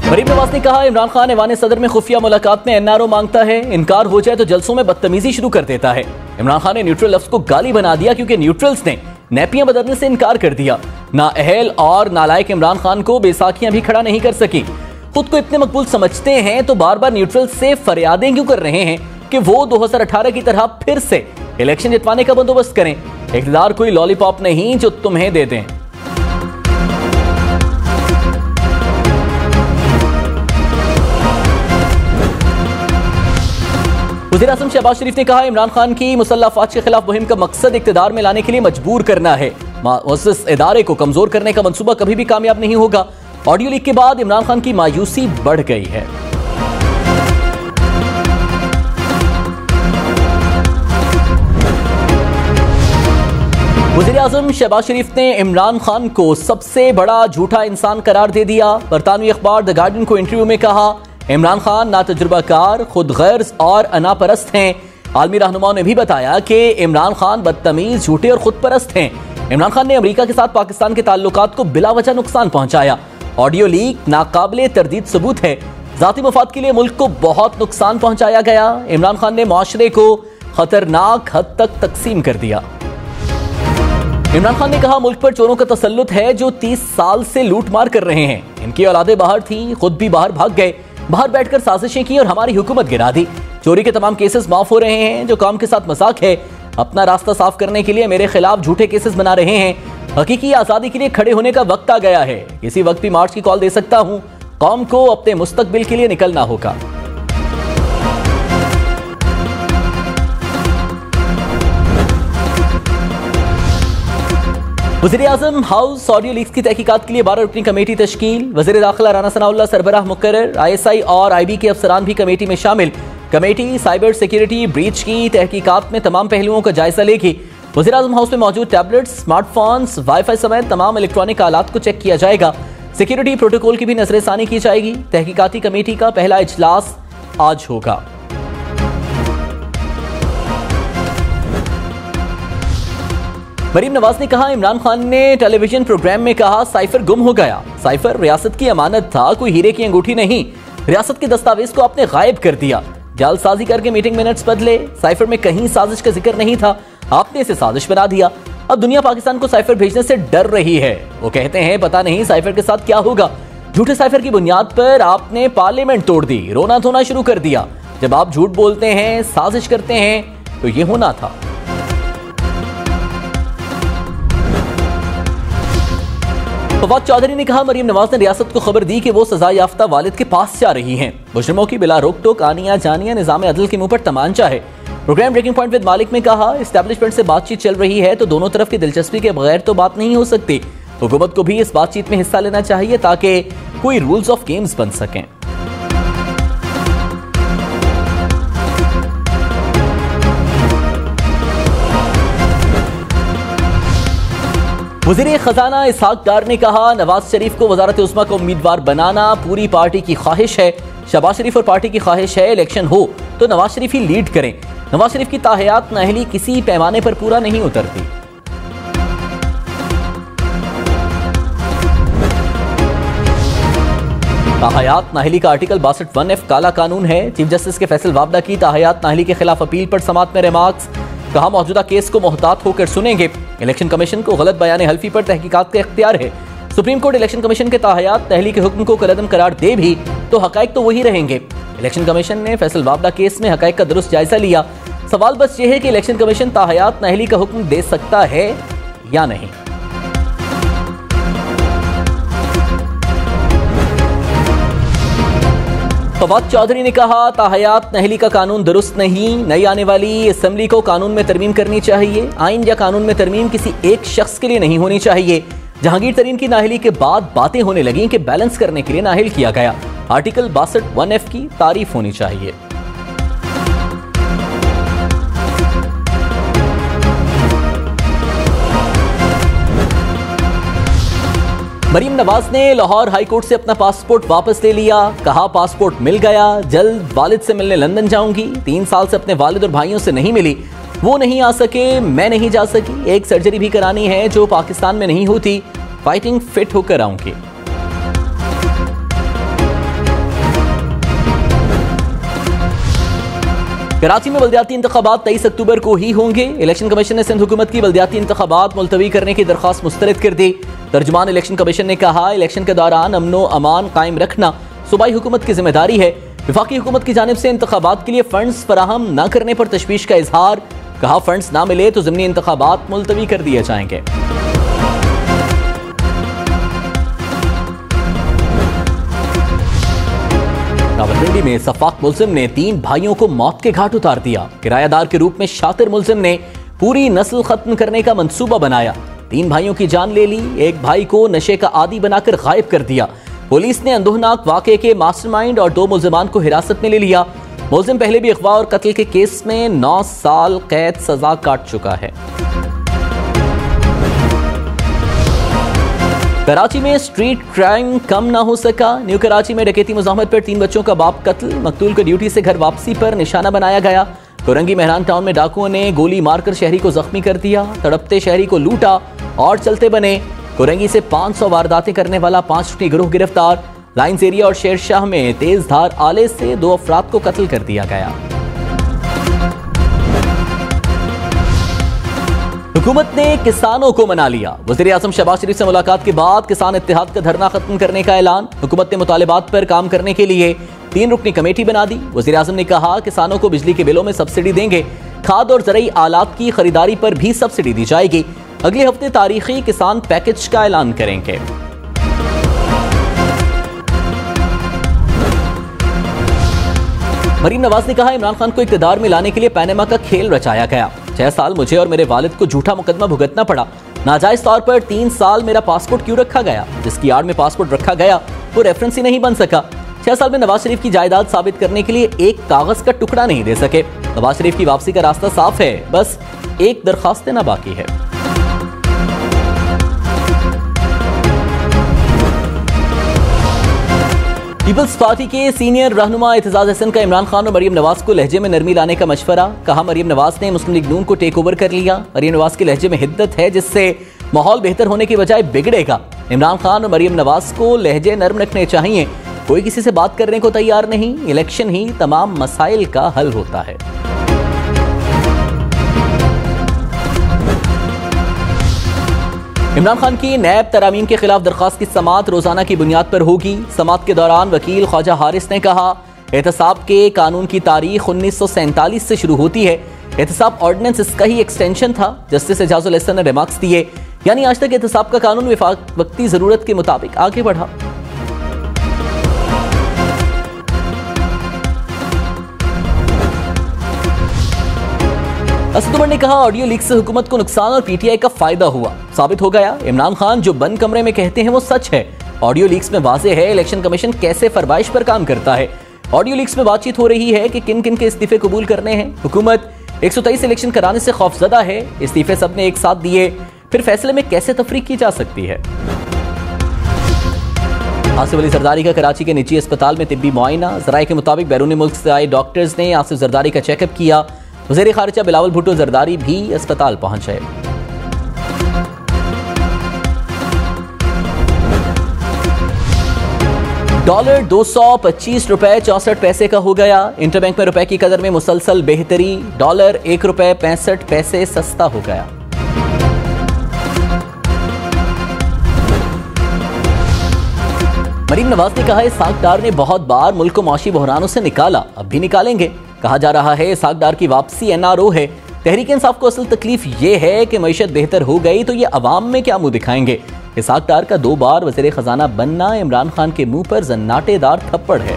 मरीम नवाज ने कहा, इमरान खान ऐवान सदर में खुफिया मुलाकात में एनआरओ मांगता है, इनकार हो जाए तो जलसों में बदतमीजी शुरू कर देता है। इमरान खान ने न्यूट्रल लफ्ज को गाली बना दिया क्योंकि न्यूट्रल्स ने नैपियां बदलने से इनकार कर दिया। नाअहल और नालायक इमरान खान को बेसाखियां भी खड़ा नहीं कर सकी। खुद को इतने मकबूल समझते हैं तो बार बार न्यूट्रल से फरियादें क्यों कर रहे हैं कि वो 2018 की तरह फिर से इलेक्शन जितवाने का बंदोबस्त करें। इक़्तिदार कोई लॉलीपॉप नहीं जो तुम्हें दे दें। वज़ीर आज़म शहबाज शरीफ ने कहा, इमरान खान की मुसल्लह अफ़वाज के खिलाफ मुहिम का मकसद इक़्तिदार में लाने के लिए मजबूर करना है। मुअस्सिस इदारे को कमजोर करने का मंसूबा कभी भी कामयाब नहीं होगा। ऑडियो लीक के बाद इमरान खान की मायूसी बढ़ गई है। वज़ीर आज़म शहबाज शरीफ ने इमरान खान को सबसे बड़ा झूठा इंसान करार दे दिया। बरतानवी अखबार द गार्डियन को इंटरव्यू में कहा, इमरान खान नातजुर्बाकार, खुद गर्ज और अनापरस्त हैं। आलमी रहनुमाओं ने भी बताया कि इमरान खान बदतमीज, झूठे और खुद परस्त हैं। इमरान खान ने अमेरिका के साथ पाकिस्तान के ताल्लुकात को बिला वजह नुकसान पहुंचाया। ऑडियो लीक नाकाबिले तरदीद सबूत है। जाती मफाद के लिए मुल्क को बहुत नुकसान पहुंचाया गया। इमरान खान ने मुआशरे को खतरनाक हद तक तकसीम कर दिया। इमरान खान ने कहा, मुल्क पर चोरों का तसल्लुत है जो 30 साल से लूट मार कर रहे हैं। इनकी औलादें बाहर थी, खुद भी बाहर भाग गए, बाहर बैठकर साजिशें की और हमारी हुकूमत गिरा दी। चोरी के तमाम केसेस माफ हो रहे हैं जो काम के साथ मजाक है। अपना रास्ता साफ करने के लिए मेरे खिलाफ झूठे केसेस बना रहे हैं। हकीकी आजादी के लिए खड़े होने का वक्त आ गया है। किसी वक्त भी मार्च की कॉल दे सकता हूं। कौम को अपने मुस्तकबिल के लिए निकलना होगा। वज़ीर आज़म हाउस ऑडियो लीक्स की तहकीकात के लिए 12 रुकनी कमेटी तश्कील। वज़ीर दाखिला राना सनाउल्लाह सरबराह मुकर्रर। ISI और IB के अफसरान भी कमेटी में शामिल। कमेटी साइबर सिक्योरिटी ब्रीच की तहकीकात में तमाम पहलुओं का जायजा लेगी। वज़ीर आज़म हाउस में मौजूद टैबलेट्स, स्मार्टफोन्स, वाईफाई समेत तमाम इलेक्ट्रॉनिक आलात को चेक किया जाएगा। सिक्योरिटी प्रोटोकॉल की भी नजरसानी की जाएगी। तहकीकाती कमेटी का पहला इजलास आज होगा। मरीम नवाज ने कहा, इमरान खान ने टेलीविजन प्रोग्राम में कहा, साइफर गुम हो गया। साइफर रियासत की अमानत था, कोई हीरे की अंगूठी नहीं। रियासत के दस्तावेज को आपने गायब कर दिया। जालसाजी करके मीटिंग मिनट्स बदले। साइफर में कहीं साजिश का जिक्र नहीं था, आपने इसे साजिश बना दिया। अब दुनिया पाकिस्तान को साइफर भेजने से डर रही है। वो कहते हैं पता नहीं साइफर के साथ क्या होगा। झूठे साइफर की बुनियाद पर आपने पार्लियामेंट तोड़ दी, रोना धोना शुरू कर दिया। जब आप झूठ बोलते हैं, साजिश करते हैं तो ये होना था। फवाद चौधरी ने कहा, मरीम नवाज ने रियासत को खबर दी कि वो सजा याफ्ता वालिद के पास जा रही हैं। मुजरिमों की बिला रोक टोक आनिया जानिया निजाम अदल के मुंह पर तमांचा है। प्रोग्राम ब्रेकिंग पॉइंट विद मालिक में कहा, एस्टैब्लिशमेंट से बातचीत चल रही है तो दोनों तरफ की दिलचस्पी के बगैर तो बात नहीं हो सकती। हुकूमत को भी इस बातचीत में हिस्सा लेना चाहिए ताकि कोई रूल्स ऑफ गेम्स बन सकें। वज़ीर खजाना इसहाक डार ने कहा, नवाज शरीफ को वज़ारत उस्मा का उम्मीदवार बनाना पूरी पार्टी की ख्वाहिश है। शहबाज शरीफ और पार्टी की ख्वाहिश है इलेक्शन हो तो नवाज शरीफ ही लीड करें। नवाज शरीफ की ताहयात नाअहली किसी पैमाने पर पूरा नहीं उतरती। ताहयात नाअहली का आर्टिकल 62(1)(f) काला कानून है। चीफ जस्टिस के फैसल वाबदा की ताहयात नाअहली के खिलाफ अपील पर समाअत में रिमार्क्स। कहा, मौजूदा केस को मोहतात होकर सुनेंगे। इलेक्शन कमीशन को गलत बयान हल्फी पर तहकीकात का इख्तियार है। सुप्रीम कोर्ट इलेक्शन कमीशन के ताहयात नाअहली के हुक्म को कलअदम करार दे भी तो हकायक तो वही रहेंगे। इलेक्शन कमीशन ने फैसल वाबदा केस में हकायक का दुरुस्त जायजा लिया। सवाल बस यह है कि इलेक्शन कमीशन ताहयात नाअहली का हुक्म दे सकता है या नहीं। फवाद चौधरी ने कहा, ताहयात नाअहली का कानून दुरुस्त नहीं। नई आने वाली असेंबली को कानून में तरमीम करनी चाहिए। आइन या कानून में तरमीम किसी एक शख्स के लिए नहीं होनी चाहिए। जहांगीर तरीन की नाअहली के बाद बातें होने लगी कि बैलेंस करने के लिए नाअहल किया गया। आर्टिकल 62(1)(f) की तारीफ होनी चाहिए। मरीम नवाज ने लाहौर हाई कोर्ट से अपना पासपोर्ट वापस ले लिया। कहा, पासपोर्ट मिल गया, जल्द वालिद से मिलने लंदन जाऊंगी। 3 साल से अपने वालिद और भाइयों से नहीं मिली। वो नहीं आ सके, मैं नहीं जा सकी। एक सर्जरी भी करानी है जो पाकिस्तान में नहीं होती। फाइटिंग फिट होकर आऊंगी। कराची में बल्दियाती इंतखाबात 23 अक्टूबर को ही होंगे। इलेक्शन कमीशन ने सिंध हुकूमत की बल्दियाती इंतखाबात मुलतवी करने की दरख्वास्त मुस्तरद कर दी। तर्जुमान इलेक्शन कमीशन ने कहा, इलेक्शन के दौरान अमनो अमान कायम रखना सूबाई हुकूमत की जिम्मेदारी है। वफाकी हुकूमत की जानिब से इंतखाबात के लिए फंड्स फराहम न करने पर तशवीश का इजहार। कहा, फंड्स ना मिले तो ज़िमनी इंतखाबात मुलतवी कर दिए जाएंगे। रावलपिंडी में सफाक मुल्जिम ने 3 भाइयों को मौत के घाट उतार दिया। किरायादार के रूप में शातिर मुल्जिम ने पूरी नस्ल खत्म करने का मंसूबा बनाया। 3 भाइयों की जान ले ली, एक भाई को नशे का आदी बनाकर गायब कर दिया। पुलिस ने अंदोहनाक वाक़े के मास्टरमाइंड और 2 मुल्जिमान को हिरासत में ले लिया। मुल्जिम पहले भी अगवा और कत्ल के केस में 9 साल कैद सजा काट चुका है। कराची में स्ट्रीट क्राइम कम ना हो सका। न्यू कराची में डकैती मुज़ाहमत पर 3 बच्चों का बाप कत्ल। मकतूल को ड्यूटी से घर वापसी पर निशाना बनाया गया। कोरंगी मेहरान टाउन में डाकुओं ने गोली मारकर शहरी को जख्मी कर दिया। तड़पते शहरी को लूटा और चलते बने। कोरंगी से 500 वारदातें करने वाला 5 रुकनी गिरोह गिरफ्तार। लाइन्स एरिया और शेरशाह में तेज धार आले से 2 अफराद को कत्ल कर दिया गया। हुकूमत ने किसानों को मना लिया। वज़ीर आज़म शहबाज शरीफ से मुलाकात के बाद किसान इत्तेहाद का धरना खत्म करने का ऐलान। हुकूमत ने मुतालिबात पर काम करने के लिए 3 रुकनी कमेटी बना दी। वज़ीर आज़म ने कहा, किसानों को बिजली के बिलों में सब्सिडी देंगे। खाद और ज़रूरी आलात की खरीदारी पर भी सब्सिडी दी जाएगी। अगले हफ्ते तारीखी किसान पैकेज का ऐलान करेंगे। मरीम नवाज ने कहा, इमरान खान को इक़्तिदार में लाने के लिए पैनामा का खेल रचाया गया। 6 साल मुझे और मेरे वालिद को झूठा मुकदमा भुगतना पड़ा। नाजायज तौर पर 3 साल मेरा पासपोर्ट क्यों रखा गया? जिसकी आड़ में पासपोर्ट रखा गया वो रेफरेंस ही नहीं बन सका। 6 साल में नवाज शरीफ की जायदाद साबित करने के लिए एक कागज का टुकड़ा नहीं दे सके। नवाज शरीफ की वापसी का रास्ता साफ है, बस एक दरखास्त देना बाकी है। पीपल्स पार्टी के सीनियर रहनुमा एतजाज हसन का इमरान खान और मरीम नवाज को लहजे में नरमी लाने का मशवरा। कहा, मरीम नवाज ने मुस्लिम लीग नून को टेक ओवर कर लिया। मरीम नवाज के लहजे में हिद्दत है जिससे माहौल बेहतर होने की बजाय बिगड़ेगा। इमरान खान और मरीम नवाज को लहजे नरम रखने चाहिए। कोई किसी से बात करने को तैयार नहीं। इलेक्शन ही तमाम मसाइल का हल होता है। इमरान खान की नैब तरामीम के खिलाफ दरख्वास्त की समाअत रोजाना की बुनियाद पर होगी। समाअत के दौरान वकील ख्वाजा हारिस ने कहा, एहतसाब के कानून की तारीख 1947 से शुरू होती है। एहतसाब ऑर्डिनेंस इसका ही एक्सटेंशन था। जस्टिस एजाजुल एहसन ने रिमार्क्स दिए, यानी आज तक एहतसाब का कानून वक्ती जरूरत के मुताबिक आगे बढ़ा। असद उमर ने कहा, ऑडियो लीक से हुकूमत को नुकसान और पीटीआई का फायदा हुआ। साबित हो गया, इमरान खान जो बंद कमरे में कहते हैं वो सच है। ऑडियो लीक्स में वाज़ेह है इलेक्शन कमीशन कैसे फरमाइश पर काम करता है। ऑडियो लीक्स में बातचीत हो रही है कि किन किन के इस्तीफे कबूल करने हैं। हुकूमत 123 इलेक्शन कराने से खौफजदा है। इस्तीफे सबने एक साथ दिए, फिर फैसले में कैसे तफरीक की जा सकती है। आसिफ अली जरदारी का कराची के निजी अस्पताल में तिब्बी मुआयना। ज़राए के मुताबिक बैरूनी मुल्क से आए डॉक्टर्स ने आसिफ जरदारी का चेकअप किया। वज़ीर खारिजा बिलावल भुट्टो जरदारी भी अस्पताल पहुंचे। डॉलर 225 रुपए 64 पैसे का हो गया। इंटरबैंक में रुपए की कदर में मुसलसल बेहतरी। डॉलर 1 रुपए 65 पैसे सस्ता हो गया। मरीम नवाज ने कहा, इसहाक डार ने बहुत बार मुल्क को माशी बहरानों से निकाला, अब भी निकालेंगे। कहा जा रहा है इसहाक डार की वापसी एनआरओ है। तहरीक इंसाफ को असल तकलीफ ये है कि मईशत बेहतर हो गई तो ये अवाम में क्या मुंह दिखाएंगे। इसहाक डार का 2 बार वज़ीर खजाना बनना इमरान खान के मुंह पर जन्नाटेदार थप्पड़ है।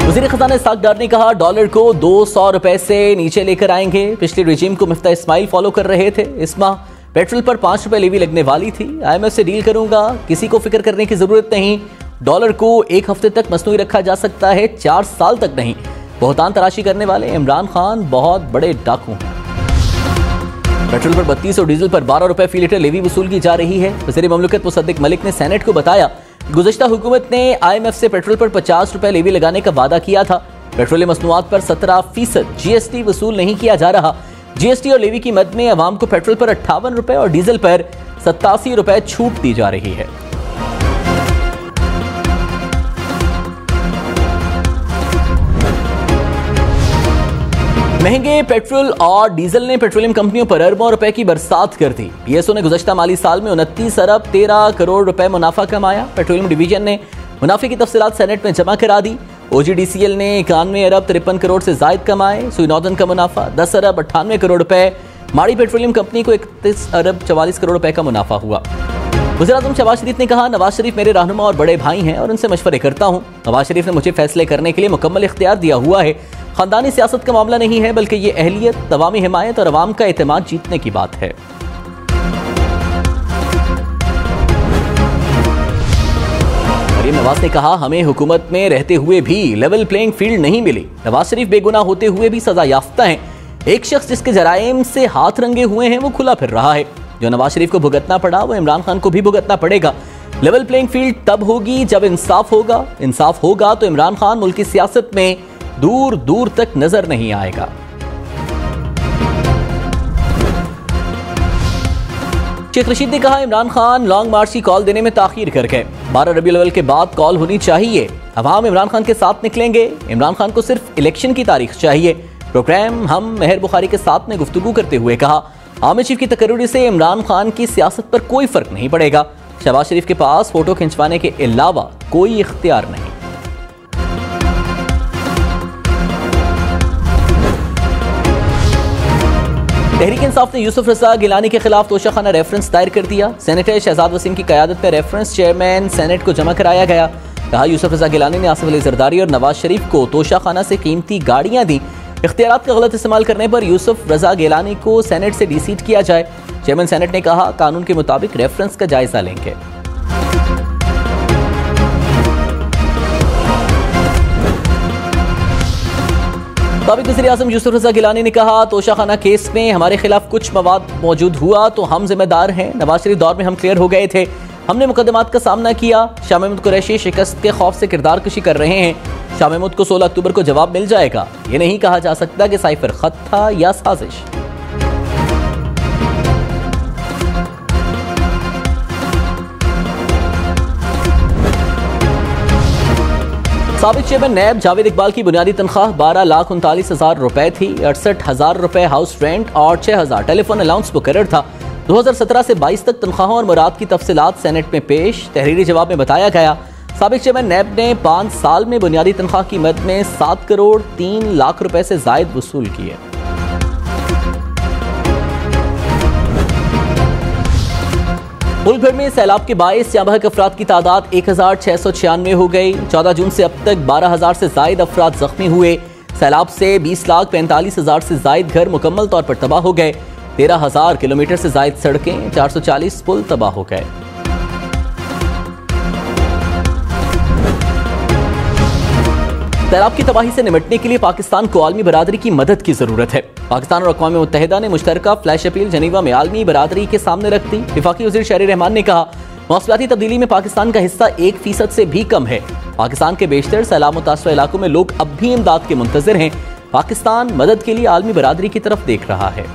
वज़ीर खजाना इसहाक डार ने कहा, डॉलर को 200 रुपए से नीचे लेकर आएंगे। पिछले रिजीम को मिफ्ता इस्माइल फॉलो कर रहे थे। इस माह पेट्रोल पर 5 रुपए लेवी लगने वाली थी। IMF से डील करूंगा, किसी को फिक्र करने की जरूरत नहीं। डॉलर को 1 हफ्ते तक मसनूई रखा जा सकता है, 4 साल तक नहीं। बहुतान तराशी करने वाले इमरान खान बहुत बड़े डाकू हैं। पेट्रोल पर 32 और डीजल पर 12 रुपए फी लीटर लेवी वसूल की जा रही है। वज़ीर ममलकत मुसद्दिक मलिक ने सेनेट को बताया, गुज़श्ता हुकूमत ने IMF से पेट्रोल पर 50 रुपए लेवी लगाने का वादा किया था। पेट्रोलियम मसनूआत पर 17% GST वसूल नहीं किया जा रहा। GST और लेवी की मद में अवाम को पेट्रोल पर 58 रुपए और डीजल पर 87 रुपए छूट दी जा रही है। महंगे पेट्रोल और डीजल ने पेट्रोलियम कंपनियों पर अरबों रुपए की बरसात कर दी। पीएसओ ने गुज़श्ता माली साल में 29 अरब 13 करोड़ रुपए मुनाफा कमाया। पेट्रोलियम डिवीजन ने मुनाफे की तफसीलात सेनेट में जमा करा दी। OGDCL ने 91 अरब 53 करोड़ से जायद कमाए। सुई नॉर्दर्न का मुनाफा 10 अरब 98 करोड़ रुपए। माड़ी पेट्रोलियम कंपनी को 31 अरब 44 करोड़ रुपए का मुनाफा हुआ। वज़ीर-ए-आज़म शहबाज शरीफ ने कहा, नवाज शरीफ मेरे रहनुमा और बड़े भाई हैं और उनसे मशवरे करता हूँ। नवाज शरीफ ने मुझे फैसले करने के लिए मुकम्मल इख्तियार दिया हुआ है। खानदानी सियासत का मामला नहीं है, बल्कि ये अहलियत, तवामी हिमायत और अवाम का एतमाद जीतने की बात है। मरीम नवाज ने कहा, हमें हुकूमत में रहते हुए भी लेवल प्लेइंग फील्ड नहीं मिली। नवाज शरीफ बेगुनाह होते हुए भी सजा याफ्ता हैं। एक शख्स जिसके जराइम से हाथ रंगे हुए हैं वो खुला फिर रहा है। जो नवाज शरीफ को भुगतना पड़ा वो इमरान खान को भी भुगतना पड़ेगा। लेवल प्लेइंग फील्ड तब होगी जब इंसाफ होगा। इंसाफ होगा तो इमरान खान मुल्क की सियासत में दूर दूर तक नजर नहीं आएगा। शेख रशीद ने कहा, इमरान खान लॉन्ग मार्च की कॉल देने में ताखीर कर गए। 12 रबीउल अव्वल के बाद कॉल होनी चाहिए। अवाम इमरान खान के साथ निकलेंगे। इमरान खान को सिर्फ इलेक्शन की तारीख चाहिए। प्रोग्राम हम मेहर बुखारी के साथ ने गुफ्तगू करते हुए कहा, आमिर चीफ की तकर्री से इमरान खान की सियासत पर कोई फर्क नहीं पड़ेगा। शहबाज शरीफ के पास फोटो खिंचवाने के अलावा कोई इख्तियार नहीं। तहरीक इंसाफ ने यूसुफ रजा गिलानी के खिलाफ तोशाखाना रेफरेंस दायर कर दिया। सेनेटर शहजाद वसीम की क़यादत में रेफरेंस चेयरमैन सेनेट को जमा कराया गया। कहा, यूसुफ रजा गिलानी ने आसिफ अली जरदारी और नवाज शरीफ को तोशाखाना से कीमती गाड़ियां दी। इख्तियारात का गलत इस्तेमाल करने पर यूसुफ रजा गिलानी को सेनेट से डिसीट किया जाए। चेयरमैन सेनेट ने कहा, कानून के मुताबिक रेफरेंस का जायजा लेंगे। साबिक वज़ीर-ए-आज़म यूसुफ रजा गिलानी ने कहा, तोशाखाना केस में हमारे खिलाफ कुछ मवाद मौजूद हुआ तो हम जिम्मेदार हैं। नवाज शरीफ दौर में हम क्लियर हो गए थे। हमने मुकदमात का सामना किया। शाह महमूद कुरैशी शिकस्त के खौफ से किरदार कशी कर रहे हैं। शाह महमूद को 16 अक्टूबर को जवाब मिल जाएगा। ये नहीं कहा जा सकता कि साइफर खत था या साजिश। साबिक चेयरमैन नैब जावेद इकबाल की बुनियादी तनख्वाह 12,39,000 रुपए थी। 68,000 रुपए हाउस रेंट और 6,000 टेलीफोन अलाउंस मुकर्रर था। 2017 से 22 तक तनख्वाहों और मुराद की तफसीलात सेनेट में पेश। तहरीरी जवाब में बताया गया, साबिक चेयरमैन नैब ने 5 साल में बुनियादी तनख्वाह की मद में 7 करोड़ 3 लाख रुपए से जायद वसूल किए। मुल्क भर में सैलाब के बायस जाँ बहक अफराद की तादाद 1,696 हो गई। 14 जून से अब तक 12,000 से जायद अफराद जख्मी हुए। सैलाब से 20,45,000 से जायद घर मुकम्मल तौर पर तबाह हो गए। 13,000 किलोमीटर से जायद सड़कें, 440 पुल तबाह हो गए। सैलाब की तबाही से निपटने के लिए पाकिस्तान को आलमी बरादरी की मदद की जरूरत है। पाकिस्तान और अक़वाम मुत्तहिदा ने मुश्तरका फ्लैश अपील जनीवा में आलमी बरादरी के सामने रख दी। वफाकी वज़ीर शहरी रहमान ने कहा, मौसमियाती तब्दीली में पाकिस्तान का हिस्सा 1% से भी कम है। पाकिस्तान के बेशतर सैलाब मुतासर इलाकों में लोग अब भी इमदाद के मुंतज़िर हैं। पाकिस्तान मदद के लिए आलमी बरादरी की तरफ देख रहा है।